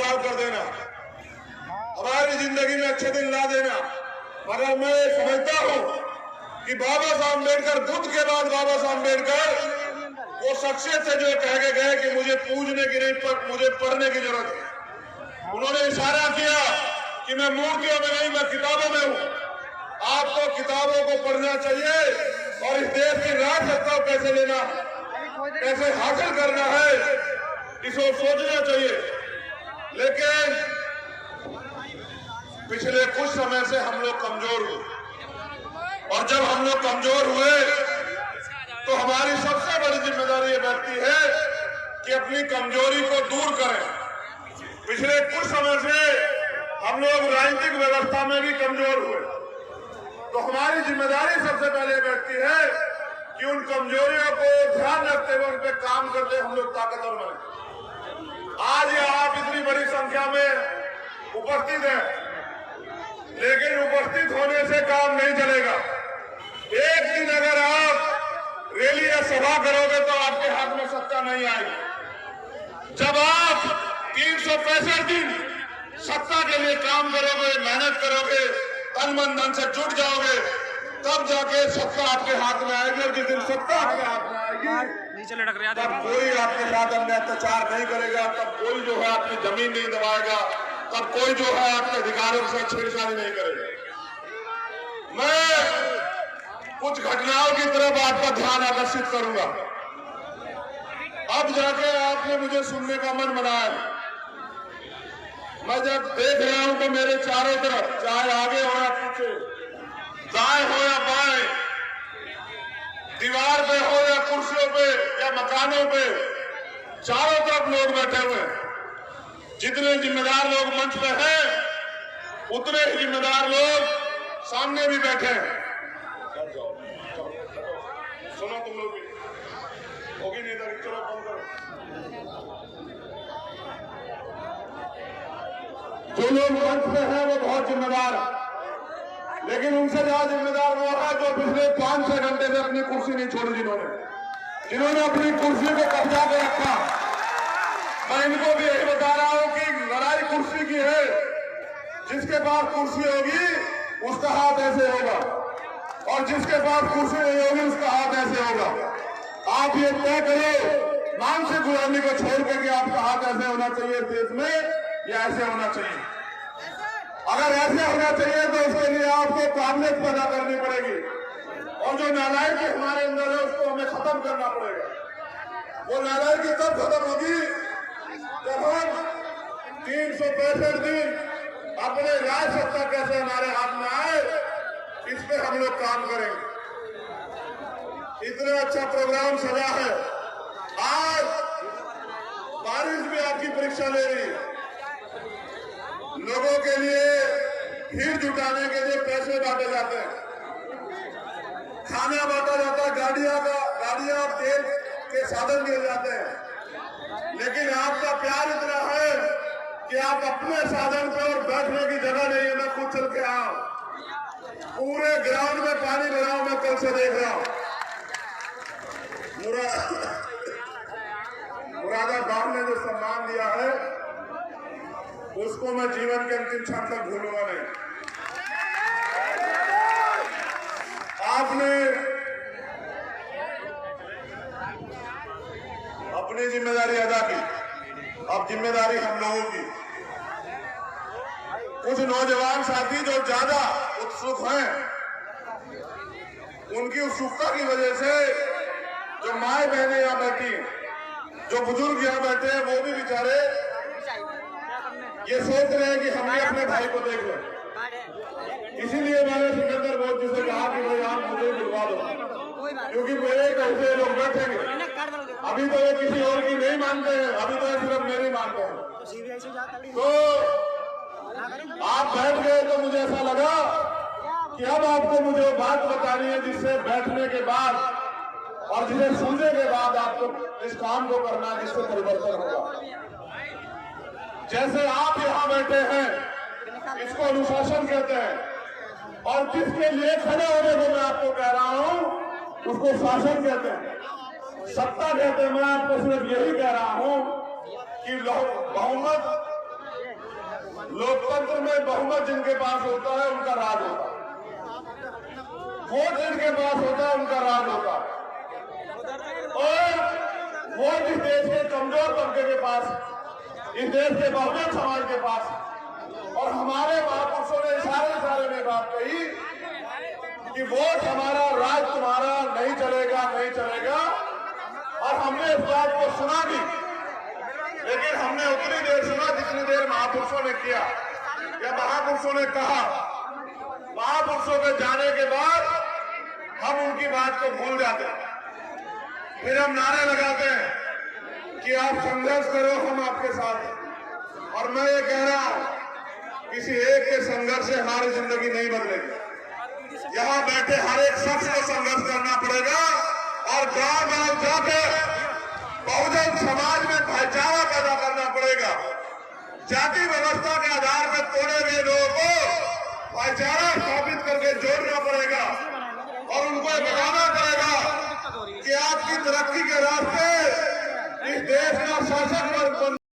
बदलाव कर देना, हमारी जिंदगी में अच्छे दिन ला देना। मगर मैं समझता हूं कि बाबा साहब अम्बेडकर, बुद्ध के बाद बाबा साहब अम्बेडकर वो शख्सियत से जो कह के गए कि मुझे पूजने की नहीं पर मुझे पढ़ने की जरूरत है। उन्होंने इशारा किया कि मैं मूर्तियों में नहीं, मैं किताबों में हूं। आपको किताबों को पढ़ना चाहिए और इस देश की राज सत्ता को कैसे लेना, कैसे हासिल करना है, इसको सोचना चाहिए। लेकिन पिछले कुछ समय से हम लोग कमजोर हुए और जब हम लोग कमजोर हुए तो हमारी सबसे बड़ी जिम्मेदारी ये बनती है कि अपनी कमजोरी को दूर करें। पिछले कुछ समय से हम लोग राजनीतिक व्यवस्था में भी कमजोर हुए, तो हमारी जिम्मेदारी सबसे पहले बैठती है कि उन कमजोरियों को ध्यान रखते हुए उन पर काम करते हम लोग ताकतवर बने। आज आप इतनी बड़ी संख्या में उपस्थित हैं, लेकिन उपस्थित होने से काम नहीं चलेगा। एक दिन अगर आप रैली या सभा करोगे तो आपके हाथ में सत्ता नहीं आएगी। जब आप 365 दिन सत्ता के लिए काम करोगे, मेहनत करोगे, तन मन धन से जुट जाओगे, तब जाके सत्ता आपके हाथ में आएगी। और जिस दिन सत्ता आपके हाथ में आएगी तब कोई आपके साथ अन्य अत्याचार नहीं करेगा, तब कोई जो है आपकी जमीन नहीं दबाएगा, तब कोई जो है आपके अधिकारों से छेड़छाड़ नहीं करेगा। मैं कुछ घटनाओं की तरफ आपका ध्यान आकर्षित करूंगा। अब जाके आपने मुझे सुनने का मन बनाया। मैं जब देख रहा हूं तो मेरे चारों तरफ, चाहे आगे हो या पीछे, दाएं हो या बाएं, दीवार पे हो या कुर्सियों पे या मकानों पे, चारों तरफ लोग बैठे हुए हैं। जितने जिम्मेदार लोग मंच पे हैं उतने ही जिम्मेदार लोग सामने भी बैठे हैं। सुनो तुम लोग भी होगी नहीं इधर, चलो बंद करो। जो लोग मंच पे हैं वो बहुत जिम्मेदार है, लेकिन उनसे ज्यादा जिम्मेदार वो है जो पिछले 5-6 घंटे से अपनी कुर्सी नहीं छोड़ी, जिन्होंने अपनी कुर्सी को कब्जा कर रखा। मैं इनको भी यही बता रहा हूं कि लड़ाई कुर्सी की है। जिसके पास कुर्सी होगी उसका हाथ ऐसे होगा और जिसके पास कुर्सी नहीं होगी उसका हाथ ऐसे होगा। आप ये तय करो मानसिक गुलामी को छोड़ के कि आपका हाथ ऐसे होना चाहिए देश में या ऐसे होना चाहिए। अगर ऐसे होना चाहिए तो उसके लिए आपको काबिलियत पैदा करनी पड़ेगी, और जो नालायकी हमारे अंदर है उसको हमें खत्म करना पड़ेगा। वो नालायकी तब खत्म होगी जब हम 365 दिन अपने राज सत्ता कैसे हमारे हाथ में आए इस पे हम लोग काम करेंगे। इतना अच्छा प्रोग्राम सजा है। आज बारिश भी आपकी परीक्षा ले रही है। लोगों के लिए भीड़ जुटाने के लिए पैसे बांटे जाते हैं, खाना बांटा जाता है, गाड़ियां और तेल के साधन दिए जाते हैं। लेकिन आपका प्यार इतना है कि आप अपने साधन पे और बैठने की जगह नहीं है। मैं खुद चल के आया, पूरे ग्राउंड में पानी भरा हूं, मैं कल से देख रहा हूं। मुरादाबाद ने जो सम्मान दिया है उसको मैं जीवन के अंतिम क्षण तक भूलूंगा नहीं। आपने अपनी जिम्मेदारी अदा की, अब जिम्मेदारी हम लोगों की। कुछ नौजवान साथी जो ज्यादा उत्सुक हैं, उनकी उत्सुकता की वजह से जो माए बहनें यहाँ बैठी हैं, जो बुजुर्ग यहाँ बैठे हैं, वो भी बेचारे ये सोच रहे हैं कि हम भी अपने भाई को देख लें। इसीलिए मैंने सिकंदर बोध जी से कहा कि भाई आप मुझे बुलवा दो, क्योंकि मेरे कैसे लोग बैठेंगे। अभी तो ये किसी और की नहीं मानते हैं, अभी तो ये सिर्फ मेरी मानते हैं। तो आप बैठ गए तो मुझे ऐसा लगा कि अब आपको मुझे बात बतानी है जिससे बैठने के बाद और जिसे सुनने के बाद आपको इस काम को करना जिससे परिवर्तन होगा। जैसे आप यहाँ बैठे हैं इसको अनुशासन कहते हैं, और जिसके लिए खड़े होने को मैं आपको कह रहा हूँ उसको शासन कहते हैं, सत्ता कहते हैं। मैं आपको सिर्फ यही कह रहा हूँ कि बहुमत लोकतंत्र में बहुमत जिनके पास होता है उनका राज होता है, वोट जिनके पास होता है उनका राज होता है। और वोट इस देश के कमजोर तबके के पास, इस देश के बहुजन समाज के पास। और हमारे महापुरुषों ने इशारे में बात कही कि वोट हमारा, राज तुम्हारा, नहीं चलेगा, नहीं चलेगा। और हमने इस बात को सुना भी, लेकिन हमने उतनी देर सुना जितनी देर महापुरुषों ने किया या महापुरुषों ने कहा। महापुरुषों के जाने के बाद हम उनकी बात को भूल जाते हैं, फिर हम नारे लगाते हैं कि आप संघर्ष करो, हम आपके साथ हैं। और मैं ये कह रहा हूं, किसी एक के संघर्ष से हमारी जिंदगी नहीं बदलेगी। यहां बैठे हर एक शख्स को संघर्ष करना पड़ेगा और गांव गांव जाकर बहुजन समाज में भाईचारा पैदा करना पड़ेगा। जाति व्यवस्था के आधार पर तोड़े गए लोगों को भाईचारा स्थापित करके जोड़ना पड़ेगा और उनको बताना पड़ेगा कि आपकी तरक्की के रास्ते इस देश का शासक वर्ग